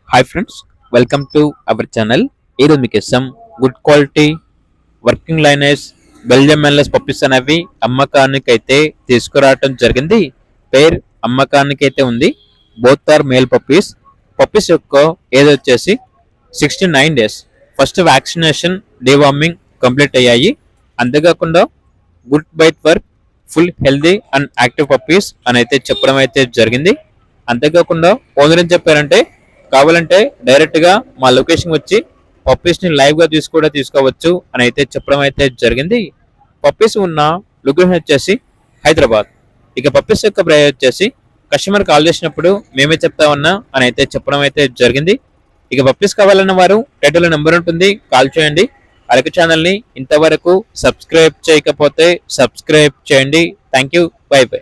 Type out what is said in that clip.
Hi friends, welcome to our channel. ఈరోజు మీకు ఇస్తాం good quality working liners Belgium మెల్లస్ పప్పీస్ అనేవి అమ్మకానికి అయితే తీసుకురావటం జరిగింది. పేర్ అమ్మకానికి అయితే ఉంది. Both are male puppies. Puppies యొక్క ఏజ్ వచ్చేసి 69 days. First vaccination deworming complete అయ్యాయి. అంతేకాకుండా good bite work, full healthy and active puppies అని అయితే చెప్పడం అయితే జరిగింది. అంతేకాకుండా ఓనర్ ఏం చెప్పారంటే, కావాలంటే డైరెక్ట్ గా మా లొకేషన్ వచ్చి పప్పీస్ ని లైవ్ గా తీసుకోవచ్చు అని అయితే చెప్పడం అయితే జరిగింది. పప్పీస్ ఉన్న లొకేషన్ వచ్చేసి హైదరాబాద్. ఇక పప్పీస్ యొక్క ప్రైస్ వచ్చేసి కస్టమర్ కాల్ చేసినప్పుడు మేమే చెప్తా ఉన్నా అని అయితే చెప్పడం అయితే జరిగింది. ఇక పప్పీస్ కావాలన్న వారు టైటిల్ నెంబర్ ఉంటుంది, కాల్ చేయండి. అలాగే ఛానల్ ని ఇంతవరకు సబ్స్క్రైబ్ చేయకపోతే సబ్స్క్రైబ్ చేయండి. Thank you, by by.